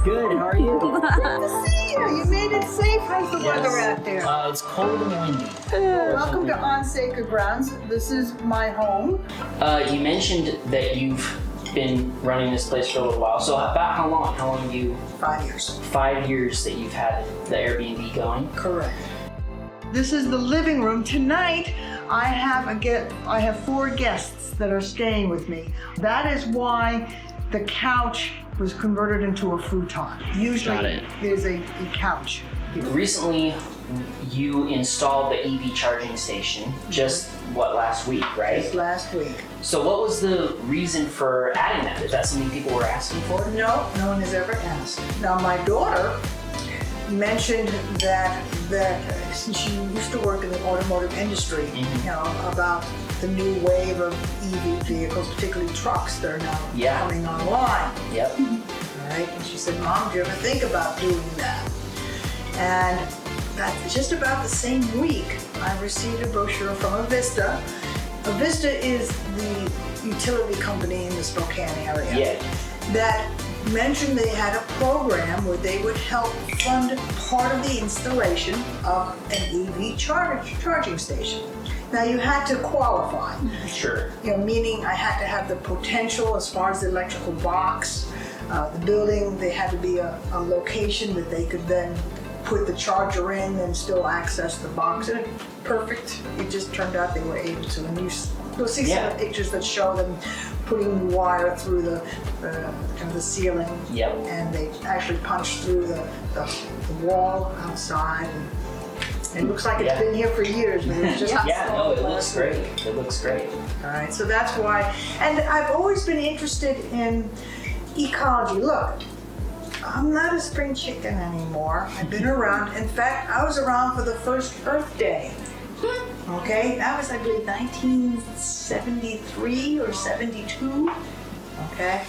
Good, how are you? Good to see you. You made it safe. How's the weather out there? It's cold and windy. Welcome to On Sacred Grounds. This is my home. You mentioned that you've been running this place for a little while. So about how long? How long have you? 5 years. 5 years that you've had the Airbnb going? Correct. This is the living room. Tonight, I have 4 guests that are staying with me. That is why the couch was converted into a futon. Usually, there's a couch. Recently, you installed the EV charging station just, last week, right? Just last week. So what was the reason for adding that? Is that something people were asking for? No, no one has ever asked. Now, my daughter mentioned that since she used to work in the automotive industry, about the new wave of EV vehicles, particularly trucks that are now coming online. Yep. All right, and she said, Mom, do you ever think about doing that? And that's just about the same week, I received a brochure from Avista. Avista is the utility company in the Spokane area that mentioned they had a program where they would help fund part of the installation of an EV charging station. Now you had to qualify. Sure. Meaning I had to have the potential as far as the electrical box, the building. They had to be a location that they could then put the charger in and still access the box. And perfect. It just turned out they were able to. And you'll see some pictures that show them putting wire through the ceiling. Yep. And they actually punched through the wall outside. And it looks like it's been here for years, but it's just it looks great. It looks great. All right, so that's why. And I've always been interested in ecology. Look, I'm not a spring chicken anymore. I've been around. In fact, I was around for the first Earth Day. Okay, that was, I believe, 1973 or 72. Okay,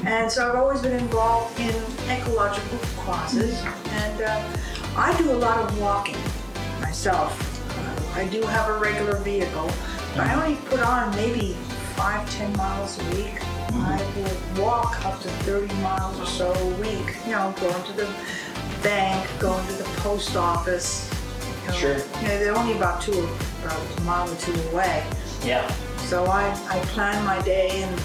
and so I've always been involved in ecological causes, and I do a lot of walking myself. I do have a regular vehicle, but I only put on maybe 5-10 miles a week. I will walk up to 30 miles or so a week, going to the bank, going to the post office. Sure. They're only about a mile or two away. Yeah. So I plan my day and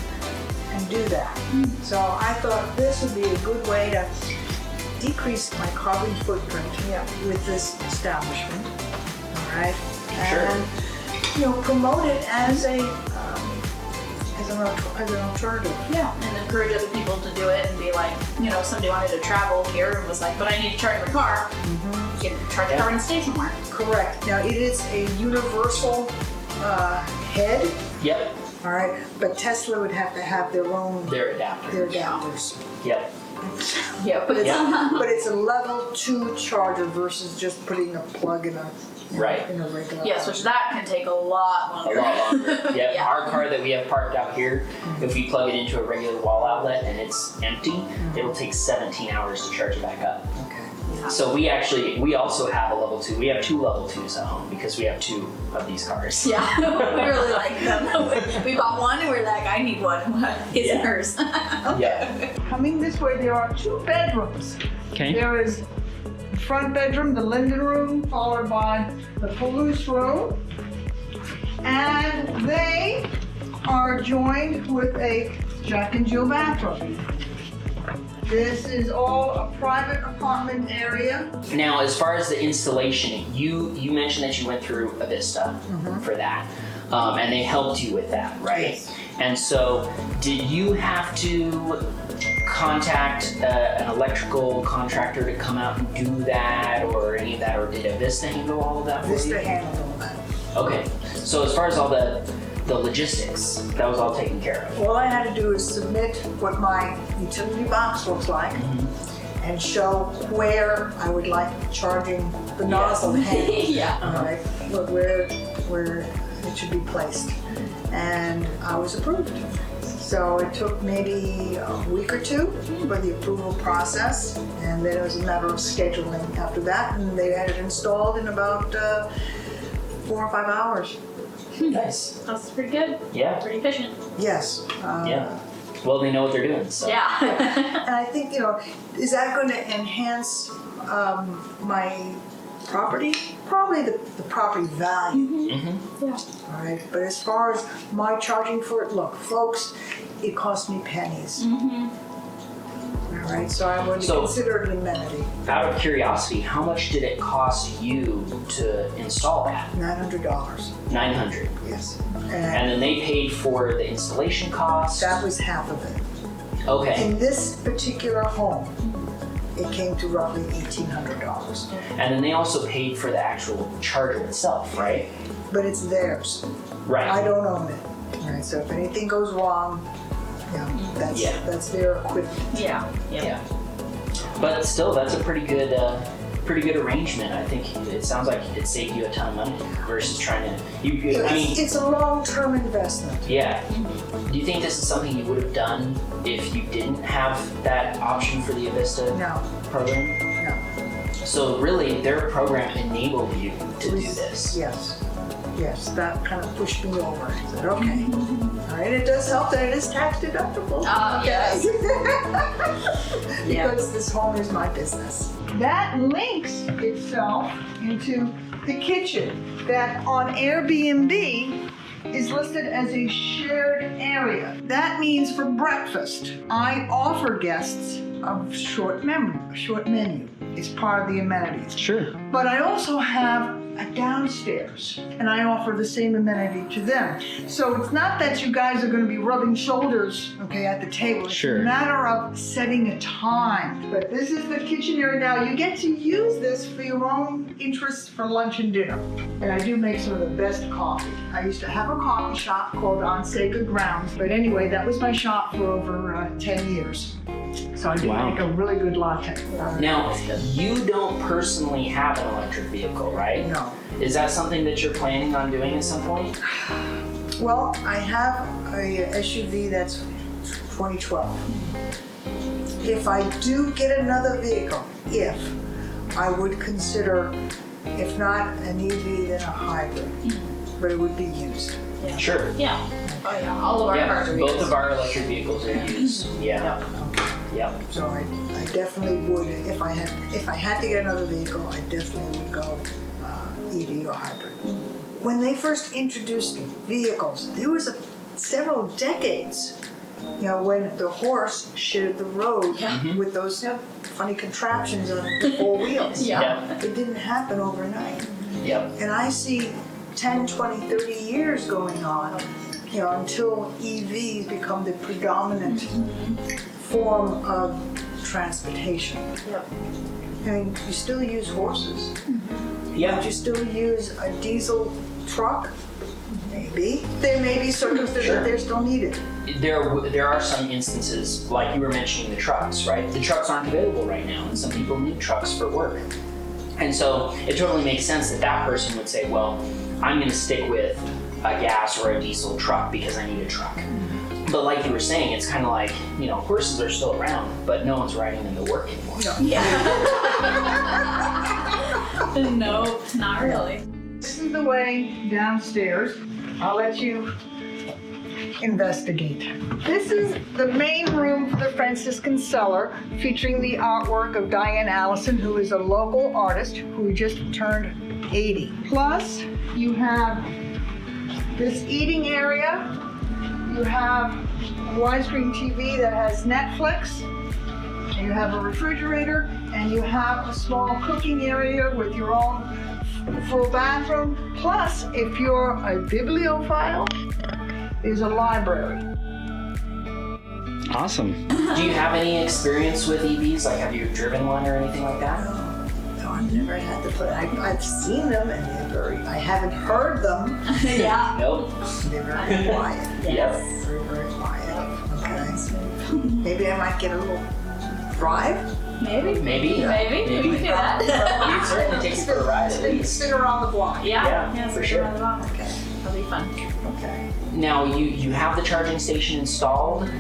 do that. So I thought this would be a good way to decrease my carbon footprint with this establishment. All right. And promote it as an alternative. Yeah, and encourage other people to do it and be like, somebody wanted to travel here and was like, but I need to charge my car. You can charge your car in the station somewhere. Correct. Now it is a universal head. Yep. All right, but Tesla would have to have their adapters. Yep. But it's a level 2 charger versus just putting a plug in a regular. Yes, which that can take a lot longer. A lot longer. Our car that we have parked out here, if we plug it into a regular wall outlet and it's empty, it'll take 17 hours to charge it back up. Okay. So we also have a level 2. We have 2 level 2s at home because we have 2 of these cars. Yeah, we really like them. We bought one and we're like, I need one. His and hers. Okay. Coming this way, there are 2 bedrooms. Okay. There is the front bedroom, the Linden room, followed by the Palouse room. And they are joined with a Jack and Jill bathroom. This is all a private apartment area. Now, as far as the installation, you mentioned that you went through Avista for that, and they helped you with that, right? Yes. And so, did you have to contact an electrical contractor to come out and do that, or any of that, or did Avista handle all of that for you? Avista handled all that. Okay, so as far as all the logistics, that was all taken care of. All I had to do is submit what my utility box looks like and show where I would like charging the nozzle head. All right, where it should be placed. And I was approved. So it took maybe a week or 2 for the approval process, and then it was a matter of scheduling after that, and they had it installed in about 4 or 5 hours. Nice. That's pretty good. Yeah. Pretty efficient. Yes. Well, they know what they're doing, so. Yeah. And I think, is that going to enhance my property? Probably the property value. Yeah. All right, but as far as my charging for it, look, folks, it cost me pennies. All right, so I'm going to consider it an amenity. Out of curiosity, how much did it cost you to install that? $900. $900. Yes. And then they paid for the installation cost? That was half of it. Okay. In this particular home, it came to roughly $1,800. And then they also paid for the actual charger itself, right? But it's theirs. Right. I don't own it. All right, so if anything goes wrong, that's their equipment. Yeah. But still, that's a pretty good arrangement. I think it sounds like it saved you a ton of money versus trying to. It's a long-term investment. Yeah. Do you think this is something you would have done if you didn't have that option for the Avista program? No. So really, their program enabled you to do this. Yes, that kind of pushed me over. I said, okay. All right, it does help that it is tax deductible. Yes. Because this home is my business. That links itself into the kitchen that on Airbnb is listed as a shared area. That means for breakfast, I offer guests a short menu. It's part of the amenities. Sure. But I also have a downstairs, and I offer the same amenity to them. So it's not that you guys are going to be rubbing shoulders, at the table. Sure. It's a matter of setting a time. But this is the kitchen area now. You get to use this for your own interests for lunch and dinner. And I do make some of the best coffee. I used to have a coffee shop called On Sacred Grounds. But anyway, that was my shop for over 10 years. So I do make a really good latte. Now, you don't personally have an electric vehicle, right? No. Is that something that you're planning on doing at some point? Well, I have a SUV that's 2012. If I do get another vehicle, I would consider, if not an EV, then a hybrid. But it would be used. Yeah. Sure. Yeah. Oh yeah. All of our cars are both used. of our electric vehicles are used. Yeah. Yep. So I definitely would, if I had to get another vehicle, I definitely would go EV or hybrid. When they first introduced vehicles, there was several decades, when the horse shared the road with those funny contraptions on the four wheels. It didn't happen overnight. Yep. And I see 10, 20, 30 years going on, until EVs become the predominant form of transportation. I mean, you still use horses. Yeah. But you still use a diesel truck? Maybe. There may be circumstances that they're still needed. There are some instances, like you were mentioning the trucks, right? The trucks aren't available right now, and some people need trucks for work. And so it totally makes sense that person would say, well, I'm going to stick with a gas or a diesel truck because I need a truck. But like you were saying, it's kind of like, horses are still around, but no one's riding them to work anymore. No, not really. This is the way downstairs. I'll let you investigate. This is the main room for the Franciscan Cellar, featuring the artwork of Diane Allison, who is a local artist who just turned 80. Plus, you have this eating area. You have a widescreen TV that has Netflix. You have a refrigerator, and you have a small cooking area with your own full bathroom. Plus, if you're a bibliophile, there's a library. Awesome. Do you have any experience with EVs? Like, have you driven one or anything like that? No, I've never had to put. I've seen them, and they're very. I haven't heard them. Nope. They're very quiet. Yep. Very, very quiet. Okay. Maybe I might get a little drive. Maybe. Maybe. We can do that. You'd certainly take you for a ride at least. Spin around the block. Yeah, for sure. Okay. That'll be fun. Okay. Now, you have the charging station installed.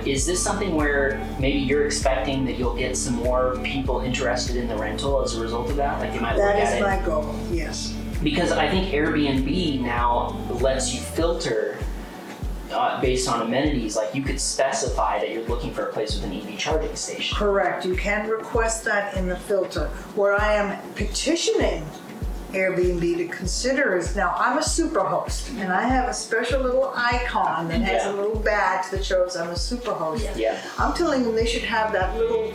Is this something where maybe you're expecting that you'll get some more people interested in the rental as a result of that? Like they might look at it. That is my goal, yes. Because I think Airbnb now lets you filter based on amenities, like you could specify that you're looking for a place with an EV charging station. Correct, you can request that in the filter. What I am petitioning Airbnb to consider is, now I'm a super host and I have a special little icon that has a little badge that shows I'm a super host. Yeah. I'm telling them they should have that little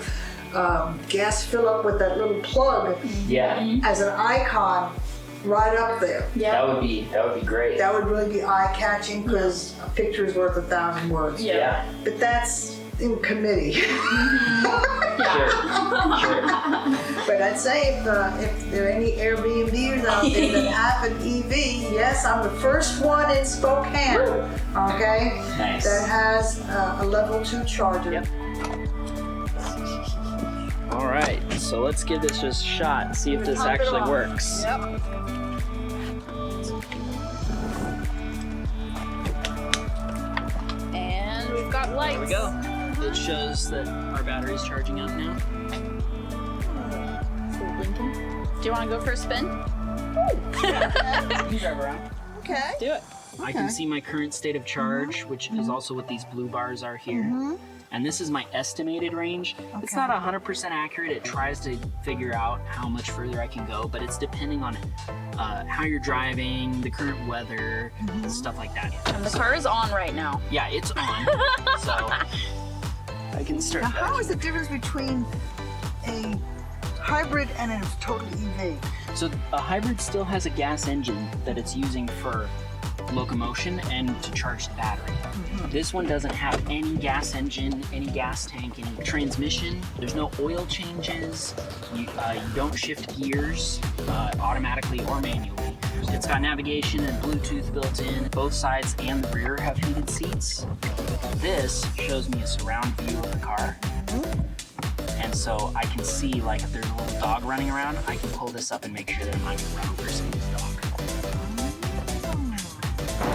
gas fill up with that little plug as an icon right up there. That would be great. That would really be eye-catching because a picture is worth 1,000 words. Yeah. But that's in committee. Sure. But I'd say if there are any Airbnbs out there that have an EV, yes, I'm the first one in Spokane, okay, Nice. that has a level 2 charger. Yep. All right, so let's give this just a shot and see if this actually works. Yep. And we've got lights. There we go. It shows that our battery's charging up now. Blinking. Do you want to go for a spin? You can drive around. Okay. Do it. I can see my current state of charge, which is also what these blue bars are here. And this is my estimated range. It's not 100% accurate. It tries to figure out how much further I can go, but it's depending on how you're driving, the current weather, stuff like that. And the car is on right now. Yeah, it's on. So I can start. Now, how is the difference between a hybrid and a total EV? So a hybrid still has a gas engine that it's using for locomotion and to charge the battery. This one doesn't have any gas engine, any gas tank, any transmission. There's no oil changes. You don't shift gears automatically or manually. It's got navigation and Bluetooth built in. Both sides and the rear have heated seats. This shows me a surround view of the car. And so I can see, like, if there's a little dog running around, I can pull this up and make sure that I'm not going to run over somebody's dog.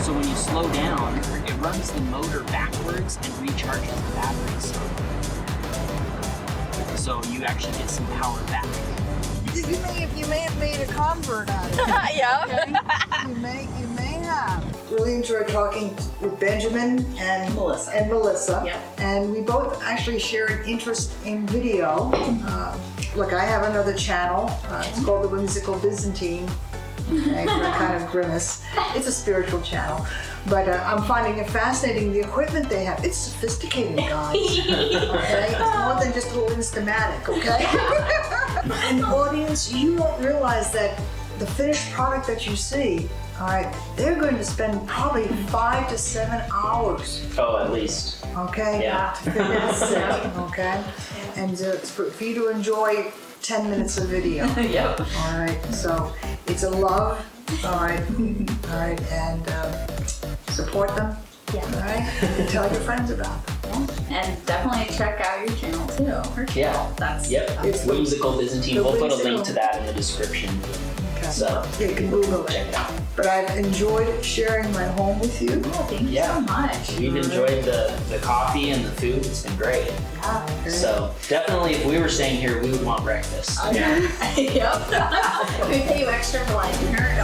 So when you slow down, it runs the motor backwards and recharges the battery. So you actually get some power back. You may have made a convert out of it. Yeah. Okay? You may have. Really enjoyed talking with Benjamin and Melissa. Yep. And we both actually share an interest in video. Look, I have another channel. It's called the Whimsical Byzantine. Okay, for a kind of grimace. It's a spiritual channel. But I'm finding it fascinating, the equipment they have. It's sophisticated, guys. Okay? It's more than just a little Instamatic, okay? And audience, you won't realize that the finished product that you see, all right, they're going to spend probably 5 to 7 hours. Oh, at least. Okay? Yeah. To figure this out, okay? And for you to enjoy 10 minutes of video. Yep. All right, so it's a love. All right, and support them. Yeah. All right, and tell your friends about them. And definitely check out your channel too. Her channel. That's It's the- Whimsical Byzantine. the We'll put a Whimsical. link to that in the description. Okay. So You can Google check it. it out. But I've enjoyed sharing my home with you. Oh, thank you Yeah. so much. We've enjoyed the coffee and the food. It's been great. Okay. So definitely, if we were staying here, we would want breakfast. Yep. We pay you extra for like dinner.